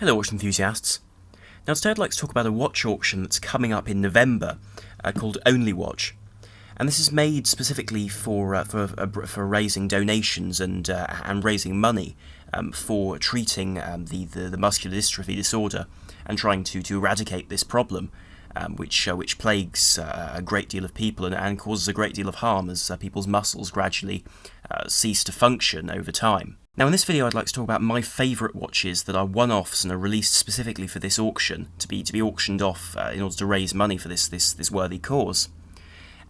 Hello watch enthusiasts. Now today I'd like to talk about a watch auction that's coming up in November called Only Watch. And this is made specifically for raising donations and raising money for treating the muscular dystrophy disorder and trying to eradicate this problem, which plagues a great deal of people and causes a great deal of harm as people's muscles gradually cease to function over time. Now in this video I'd like to talk about my favourite watches that are one-offs and are released specifically for this auction, to be auctioned off in order to raise money for this worthy cause.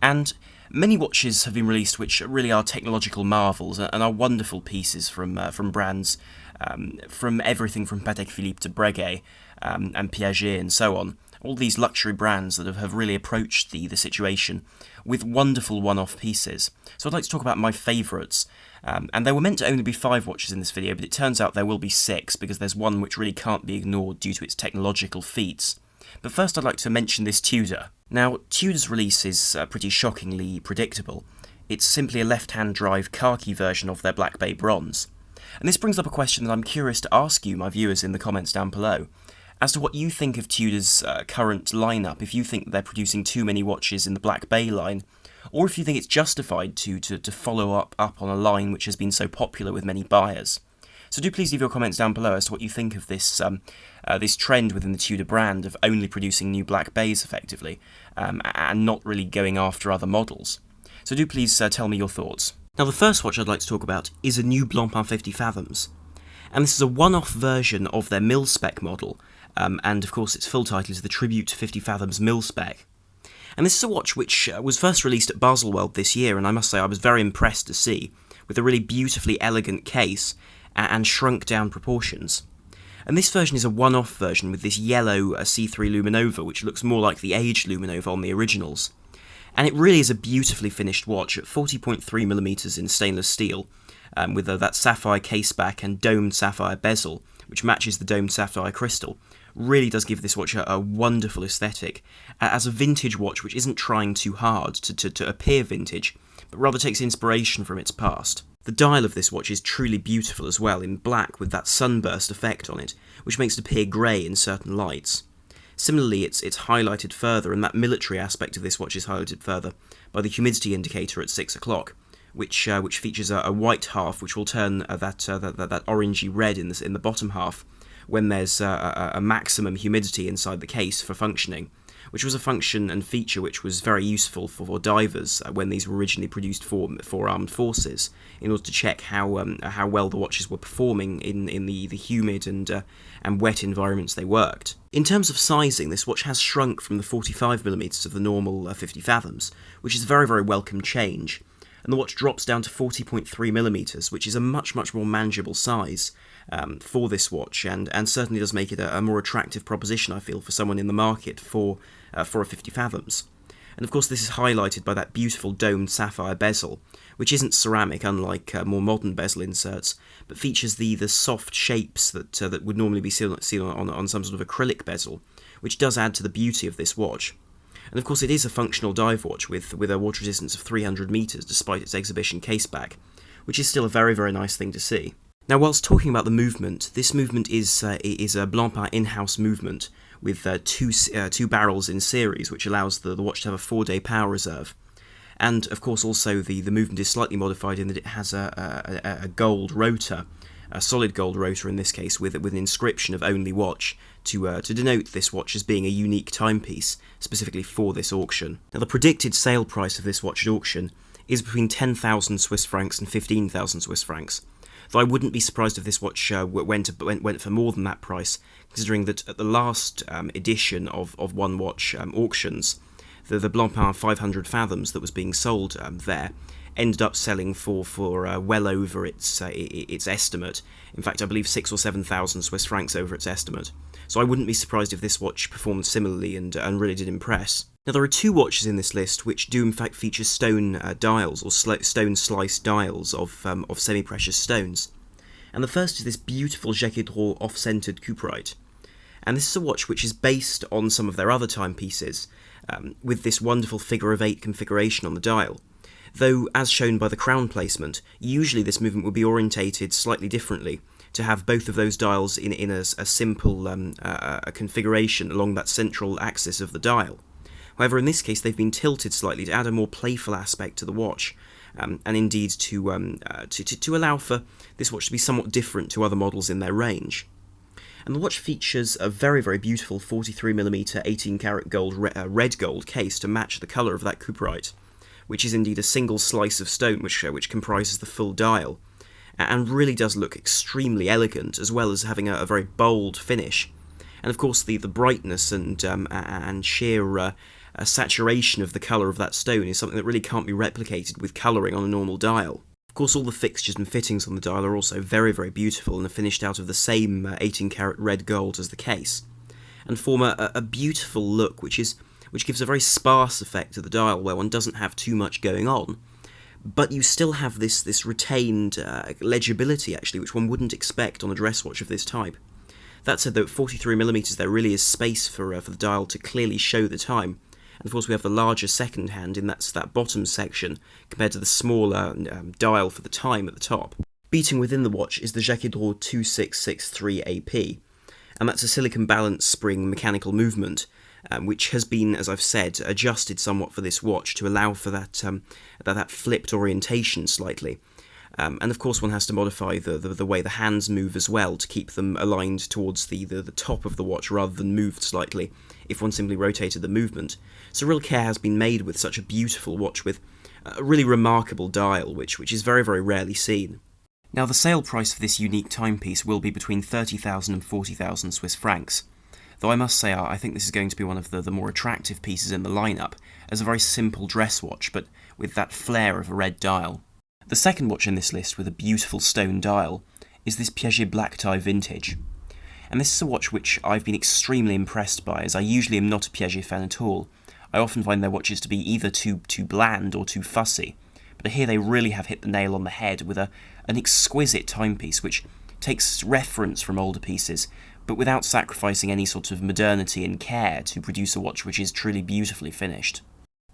And many watches have been released which really are technological marvels and are wonderful pieces from brands, from everything from Patek Philippe to Breguet and Piaget and so on. All these luxury brands that have really approached the situation with wonderful one-off pieces. So I'd like to talk about my favourites. And there were meant to only be 5 watches in this video, but it turns out there will be 6, because there's one which really can't be ignored due to its technological feats. But first I'd like to mention this Tudor. Now, Tudor's release is pretty shockingly predictable. It's simply a left-hand drive khaki version of their Blancpain bronze. And this brings up a question that I'm curious to ask you, my viewers, in the comments down below, as to what you think of Tudor's current lineup, if you think they're producing too many watches in the Blancpain line, or if you think it's justified to follow up on a line which has been so popular with many buyers. So do please leave your comments down below as to what you think of this this trend within the Tudor brand of only producing new Blancpains effectively, and not really going after other models. So do please tell me your thoughts. Now the first watch I'd like to talk about is a new Blancpain 50 Fathoms. And this is a one-off version of their mil-spec model, and of course its full title is the Tribute to 50 Fathoms mil-spec. And this is a watch which was first released at Baselworld this year, and I must say I was very impressed to see, with a really beautifully elegant case and shrunk down proportions. And this version is a one-off version with this yellow C3 Luminova, which looks more like the aged Luminova on the originals. And it really is a beautifully finished watch at 40.3mm in stainless steel, with that sapphire caseback and domed sapphire bezel, which matches the domed sapphire crystal. Really does give this watch a wonderful aesthetic, as a vintage watch which isn't trying too hard to appear vintage, but rather takes inspiration from its past. The dial of this watch is truly beautiful as well, in black with that sunburst effect on it, which makes it appear grey in certain lights. Similarly, it's highlighted further, and that military aspect of this watch is highlighted further by the humidity indicator at 6 o'clock, which features a white half which will turn that orangey red in the bottom half when there's a maximum humidity inside the case for functioning, which was a function and feature which was very useful for divers when these were originally produced for armed forces, in order to check how well the watches were performing in the humid and wet environments they worked. In terms of sizing, this watch has shrunk from the 45mm of the normal 50 Fathoms, which is a very, very welcome change. And the watch drops down to 40.3mm, which is a much more manageable size for this watch, and certainly does make it a more attractive proposition, I feel, for someone in the market for a 50 Fathoms. And of course this is highlighted by that beautiful domed sapphire bezel, which isn't ceramic unlike more modern bezel inserts, but features the soft shapes that would normally be seen on some sort of acrylic bezel, which does add to the beauty of this watch. And of course it is a functional dive watch with a water resistance of 300 metres despite its exhibition caseback, which is still a very, very nice thing to see. Now whilst talking about the movement, this movement is a Blancpain in-house movement with two barrels in series, which allows the watch to have a 4-day power reserve. And of course also the movement is slightly modified in that it has a gold rotor, a solid gold rotor in this case, with an inscription of Only Watch to denote this watch as being a unique timepiece, specifically for this auction. Now the predicted sale price of this watch at auction is between 10,000 Swiss francs and 15,000 Swiss francs, though I wouldn't be surprised if this watch went for more than that price, considering that at the last edition of One Watch auctions, the Blancpain 500 Fathoms that was being sold there ended up selling for well over its estimate. In fact, I believe 6,000 or 7,000 Swiss francs over its estimate. So I wouldn't be surprised if this watch performed similarly and really did impress. Now there are 2 watches in this list which do in fact feature stone dials, or stone sliced dials of semi-precious stones. And the first is this beautiful Jaquet Droz off-centered cuprite. And this is a watch which is based on some of their other timepieces, with this wonderful figure of 8 configuration on the dial. Though, as shown by the crown placement, usually this movement would be orientated slightly differently, to have both of those dials in a simple a configuration along that central axis of the dial. However, in this case, they've been tilted slightly to add a more playful aspect to the watch, and indeed to allow for this watch to be somewhat different to other models in their range. And the watch features a very, very beautiful 43mm 18-karat gold red gold case to match the colour of that cuprite, which is indeed a single slice of stone which comprises the full dial, and really does look extremely elegant, as well as having a very bold finish. And of course the brightness and sheer saturation of the colour of that stone is something that really can't be replicated with colouring on a normal dial. Of course, all the fixtures and fittings on the dial are also very, very beautiful and are finished out of the same 18-karat red gold as the case, and form a beautiful look which gives a very sparse effect to the dial, where one doesn't have too much going on, but you still have this retained legibility, actually, which one wouldn't expect on a dress watch of this type. That said, though, at 43mm there really is space for the dial to clearly show the time. And of course we have the larger second hand in that bottom section compared to the smaller dial for the time at the top. Beating within the watch is the Jaquet Droz 2663 AP, and that's a silicon balance spring mechanical movement, which has been, as I've said, adjusted somewhat for this watch to allow for that flipped orientation slightly. And of course one has to modify the way the hands move as well to keep them aligned towards the top of the watch rather than moved slightly if one simply rotated the movement. So real care has been made with such a beautiful watch with a really remarkable dial, which is very, very rarely seen. Now the sale price for this unique timepiece will be between 30,000 and 40,000 Swiss francs, though I must say I think this is going to be one of the more attractive pieces in the lineup, as a very simple dress watch, but with that flair of a red dial. The second watch in this list with a beautiful stone dial is this Piaget Black Tie Vintage. And this is a watch which I've been extremely impressed by, as I usually am not a Piaget fan at all. I often find their watches to be either too bland or too fussy, but here they really have hit the nail on the head with an exquisite timepiece which takes reference from older pieces, but without sacrificing any sort of modernity and care to produce a watch which is truly beautifully finished.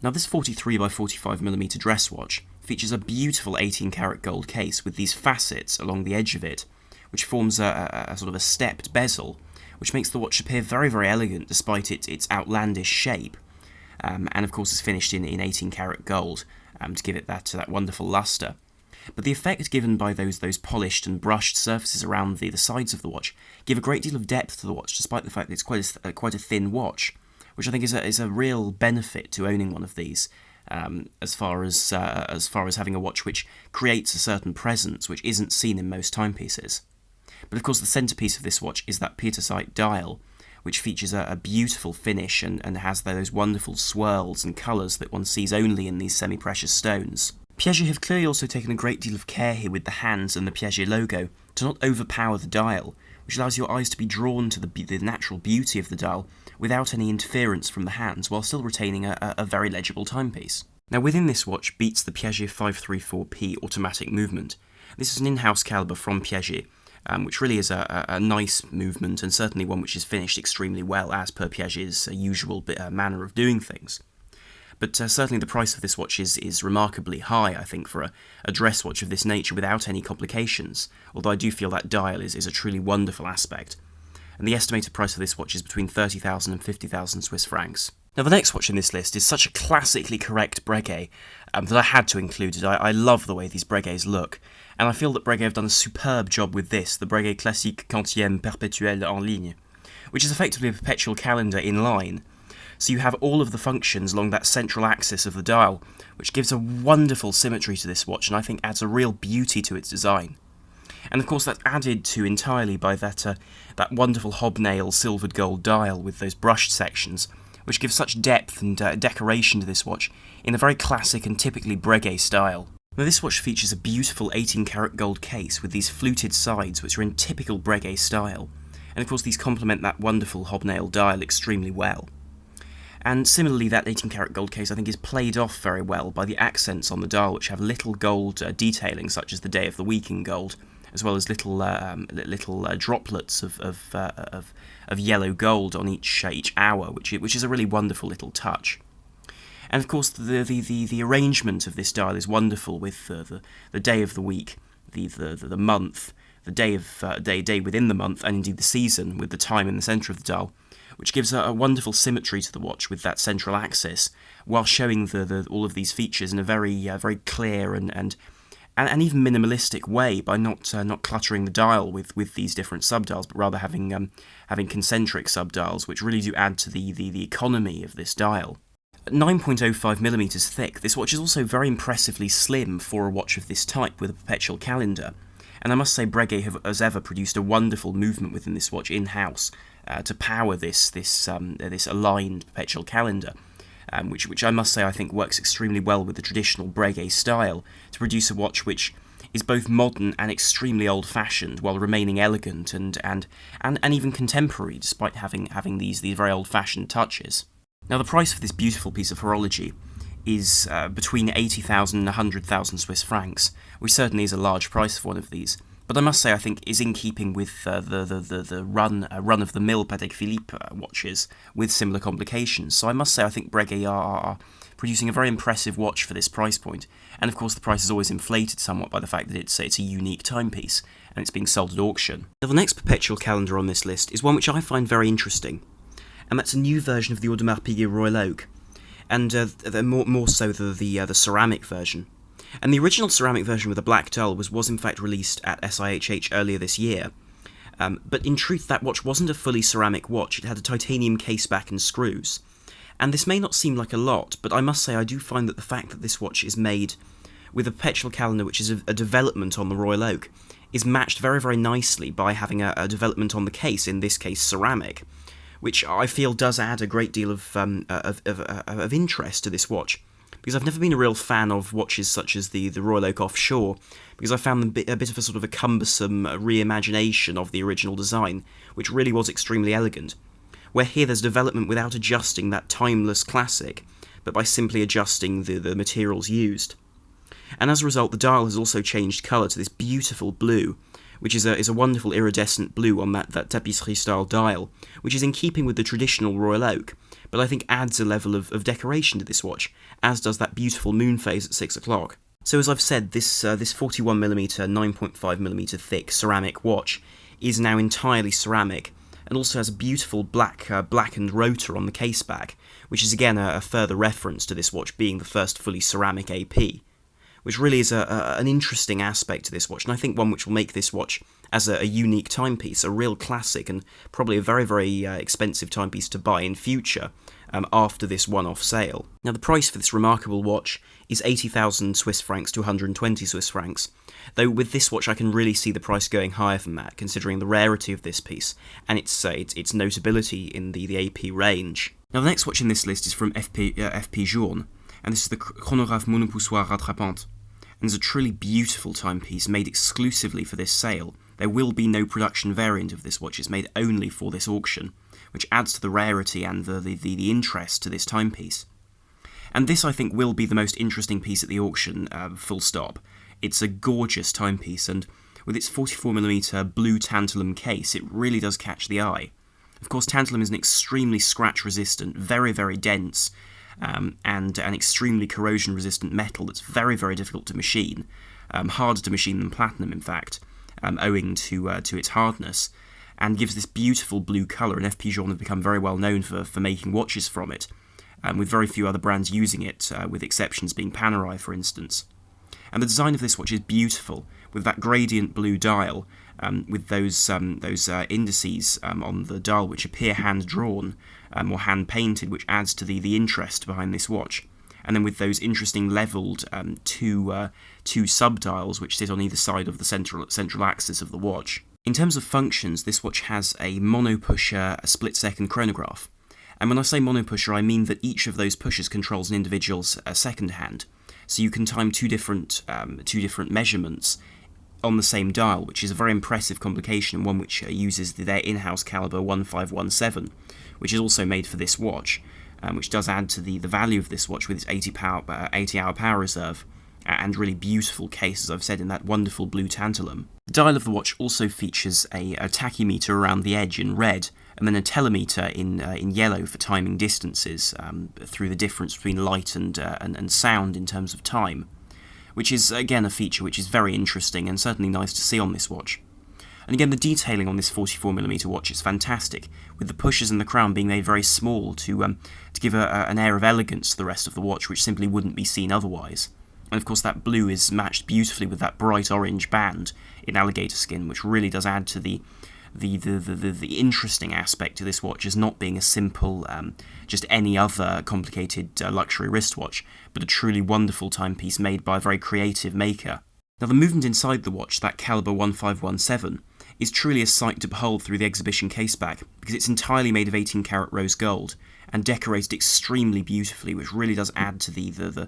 Now this 43x45mm dress watch features a beautiful 18-karat gold case with these facets along the edge of it, which forms a sort of a stepped bezel, which makes the watch appear very, very elegant despite its outlandish shape. And of course is finished in 18-karat gold to give it that wonderful lustre. But the effect given by those polished and brushed surfaces around the sides of the watch give a great deal of depth to the watch, despite the fact that it's quite a thin watch, which I think is a real benefit to owning one of these, as far as having a watch which creates a certain presence which isn't seen in most timepieces. But of course the centrepiece of this watch is that Piaget dial, which features a beautiful finish and has those wonderful swirls and colours that one sees only in these semi-precious stones. Piaget have clearly also taken a great deal of care here with the hands and the Piaget logo to not overpower the dial, which allows your eyes to be drawn to the natural beauty of the dial without any interference from the hands, while still retaining a very legible timepiece. Now within this watch beats the Piaget 534P automatic movement. This is an in-house calibre from Piaget, which really is a nice movement, and certainly one which is finished extremely well as per Piaget's usual manner of doing things. But certainly the price of this watch is remarkably high, I think, for a dress watch of this nature without any complications, although I do feel that dial is a truly wonderful aspect. And the estimated price of this watch is between 30,000 and 50,000 Swiss francs. Now the next watch in this list is such a classically correct Breguet that I had to include it. I love the way these Breguets look, and I feel that Breguet have done a superb job with this, the Breguet Classique Quantième Perpetuel en ligne, which is effectively a perpetual calendar in line. So you have all of the functions along that central axis of the dial, which gives a wonderful symmetry to this watch, and I think adds a real beauty to its design. And of course that's added to entirely by that wonderful hobnail silvered gold dial with those brushed sections, which gives such depth and decoration to this watch in a very classic and typically Breguet style. Now this watch features a beautiful 18-karat gold case with these fluted sides which are in typical Breguet style, and of course these complement that wonderful hobnail dial extremely well. And similarly that 18-karat gold case I think is played off very well by the accents on the dial, which have little gold detailing such as the day of the week in gold, as well as little droplets of yellow gold on each hour, which is a really wonderful little touch. And of course the arrangement of this dial is wonderful, with the day of the week, the month, day within the month, and indeed the season, with the time in the centre of the dial, which gives a wonderful symmetry to the watch with that central axis, while showing all of these features in a very clear and even minimalistic way, by not cluttering the dial with these different subdials, but rather having concentric subdials, which really do add to the economy of this dial. At 9.05mm thick, this watch is also very impressively slim for a watch of this type with a perpetual calendar. And I must say, Breguet has ever produced a wonderful movement within this watch in-house to power this aligned perpetual calendar, which I must say I think works extremely well with the traditional Breguet style to produce a watch which is both modern and extremely old-fashioned, while remaining elegant and even contemporary, despite having these very old-fashioned touches. Now, the price for this beautiful piece of horology is between 80,000 and 100,000 Swiss francs, which certainly is a large price for one of these, but I must say I think is in keeping with the run-of-the-mill Patek Philippe watches with similar complications. So I must say I think Breguet are producing a very impressive watch for this price point, and of course the price is always inflated somewhat by the fact that it's a unique timepiece, and it's being sold at auction. Now, the next perpetual calendar on this list is one which I find very interesting, and that's a new version of the Audemars Piguet Royal Oak, and more so the ceramic version. And the original ceramic version with a black dial was in fact released at SIHH earlier this year. But in truth, that watch wasn't a fully ceramic watch. It had a titanium caseback and screws. And this may not seem like a lot, but I must say I do find that the fact that this watch is made with a perpetual calendar, which is a development on the Royal Oak, is matched very, very nicely by having a development on the case, in this case ceramic, which I feel does add a great deal of interest to this watch. Because I've never been a real fan of watches such as the Royal Oak Offshore, because I found them a bit of a sort of a cumbersome reimagination of the original design, which really was extremely elegant. Where here there's development without adjusting that timeless classic, but by simply adjusting the materials used. And as a result, the dial has also changed colour to this beautiful blue, which is a wonderful iridescent blue on that tapisserie-style dial, which is in keeping with the traditional Royal Oak, but I think adds a level of decoration to this watch, as does that beautiful moon phase at 6 o'clock. So as I've said, this 41mm, 9.5mm thick ceramic watch is now entirely ceramic, and also has a beautiful blackened rotor on the caseback, which is again a further reference to this watch being the first fully ceramic AP, which really is an interesting aspect to this watch, and I think one which will make this watch as a unique timepiece, a real classic, and probably a very, very expensive timepiece to buy in future after this one-off sale. Now, the price for this remarkable watch is 80,000 Swiss francs to 120 Swiss francs, though with this watch I can really see the price going higher than that, considering the rarity of this piece and its notability in the AP range. Now, the next watch in this list is from F.P.Journe, and this is the Chronograph Monopoussoir Rattrapante, and is a truly beautiful timepiece made exclusively for this sale. There will be no production variant of this watch. It's made only for this auction, which adds to the rarity and the interest to this timepiece. And this, I think, will be the most interesting piece at the auction, full stop. It's a gorgeous timepiece, and with its 44mm blue tantalum case, it really does catch the eye. Of course, tantalum is an extremely scratch-resistant, very, very dense, and an extremely corrosion-resistant metal that's very, very difficult to machine, harder to machine than platinum, in fact, owing to its hardness, and gives this beautiful blue colour, and F.P.Journe have become very well known for making watches from it, with very few other brands using it, with exceptions being Panerai, for instance. And the design of this watch is beautiful, with that gradient blue dial, with those indices on the dial which appear hand-drawn, or hand-painted, which adds to the interest behind this watch. And then with those interesting levelled two sub-dials which sit on either side of the central axis of the watch. In terms of functions, this watch has a monopusher, a split-second chronograph. And when I say monopusher, I mean that each of those pushers controls an individual's second hand. So you can time two different measurements on the same dial, which is a very impressive complication, and one which uses their in-house caliber 1517, which is also made for this watch, which does add to the value of this watch with its 80-hour power reserve, and really beautiful case, as I've said, in that wonderful blue tantalum. The dial of the watch also features a tachymeter around the edge in red, and then a telemeter in yellow for timing distances through the difference between light and sound in terms of time, which is, again, a feature which is very interesting and certainly nice to see on this watch. And again, the detailing on this 44mm watch is fantastic, with the pushers and the crown being made very small to give an air of elegance to the rest of the watch, which simply wouldn't be seen otherwise. And of course that blue is matched beautifully with that bright orange band in alligator skin, which really does add to the interesting aspect to this watch as not being a simple, just any other complicated luxury wristwatch, but a truly wonderful timepiece made by a very creative maker. Now the movement inside the watch, that caliber 1517, is truly a sight to behold through the exhibition caseback, because it's entirely made of 18 karat rose gold, and decorated extremely beautifully, which really does add to the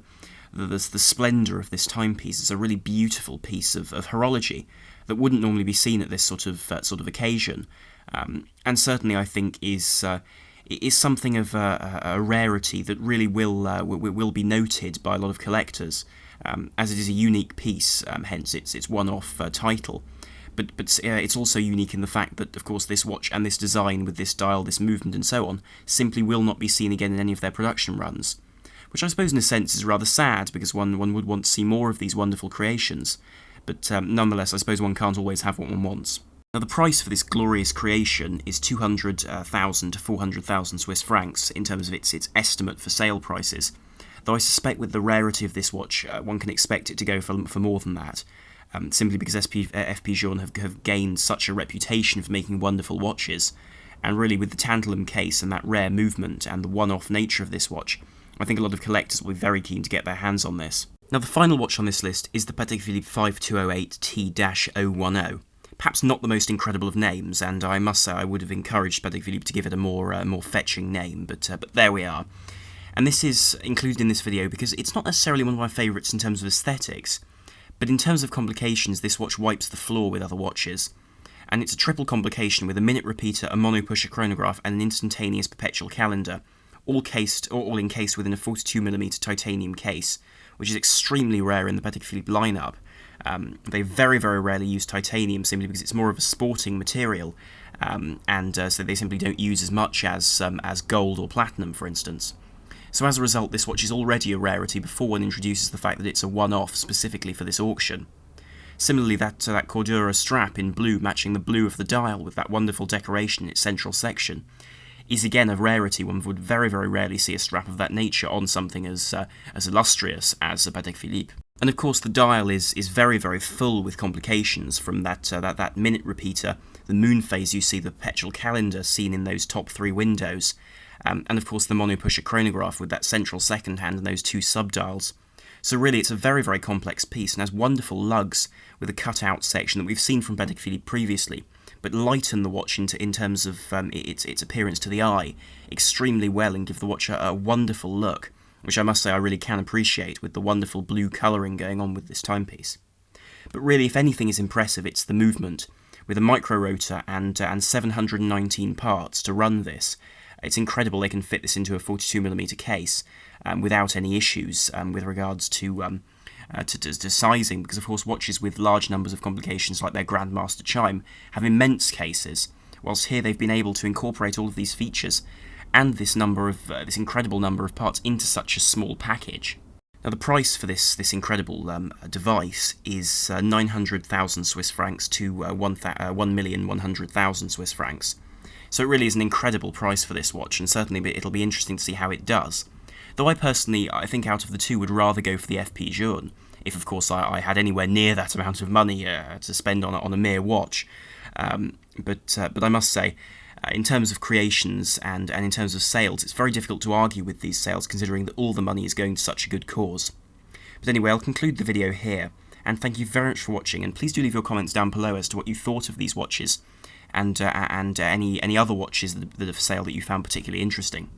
splendour of this timepiece. It's a really beautiful piece of horology that wouldn't normally be seen at this sort of occasion, and certainly I think is something of a rarity that really will be noted by a lot of collectors, as it is a unique piece, hence its one-off title. But it's also unique in the fact that, of course, this watch and this design with this dial, this movement and so on, simply will not be seen again in any of their production runs. Which I suppose in a sense is rather sad, because one would want to see more of these wonderful creations. But nonetheless, I suppose one can't always have what one wants. Now the price for this glorious creation is 200,000 to 400,000 Swiss francs in terms of its estimate for sale prices. Though I suspect with the rarity of this watch, one can expect it to go for more than that. Simply because F.P.Journe have gained such a reputation for making wonderful watches, and really with the tantalum case and that rare movement and the one-off nature of this watch, I think a lot of collectors will be very keen to get their hands on this. Now the final watch on this list is the Patek Philippe 5208T-010. Perhaps not the most incredible of names, and I must say I would have encouraged Patek Philippe to give it a more fetching name, but there we are. And this is included in this video because it's not necessarily one of my favourites in terms of aesthetics, but in terms of complications, this watch wipes the floor with other watches. And it's a triple complication with a minute repeater, a mono-pusher chronograph, and an instantaneous perpetual calendar, all encased within a 42mm titanium case, which is extremely rare in the Patek Philippe lineup. They very, very rarely use titanium simply because it's more of a sporting material, so they simply don't use as much as gold or platinum, for instance. So as a result, this watch is already a rarity before one introduces the fact that it's a one-off specifically for this auction. Similarly, that Cordura strap in blue, matching the blue of the dial with that wonderful decoration in its central section, is again a rarity. One would very, very rarely see a strap of that nature on something as illustrious as a Patek Philippe. And of course the dial is very, very full with complications, from that minute repeater, the moon phase you see, the perpetual calendar seen in those top three windows, and of course the mono-pusher chronograph with that central second hand and those two sub-dials. So really it's a very, very complex piece, and has wonderful lugs with a cut-out section that we've seen from Patek Philippe previously, but lighten the watch in terms of its appearance to the eye extremely well, and give the watch a wonderful look, which I must say I really can appreciate with the wonderful blue colouring going on with this timepiece. But really, if anything is impressive, it's the movement, with a micro rotor and 719 parts to run this. It's incredible they can fit this into a 42mm case without any issues with regards to sizing, because of course watches with large numbers of complications like their Grandmaster chime have immense cases, whilst here they've been able to incorporate all of these features and this incredible number of parts into such a small package. Now the price for this incredible device is 900,000 Swiss francs to 1,100,000 Swiss francs. So it really is an incredible price for this watch, and certainly it'll be interesting to see how it does. Though I think out of the two would rather go for the F.P.Journe, if of course I had anywhere near that amount of money to spend on a mere watch. But I must say, in terms of creations and in terms of sales, it's very difficult to argue with these sales, considering that all the money is going to such a good cause. But anyway, I'll conclude the video here, and thank you very much for watching, and please do leave your comments down below as to what you thought of these watches, and any other watches that are for sale that you found particularly interesting.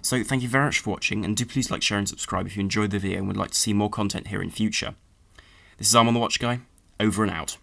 So thank you very much for watching, and do please like, share and subscribe if you enjoyed the video and would like to see more content here in future. This is Arm on the Watch Guy, over and out.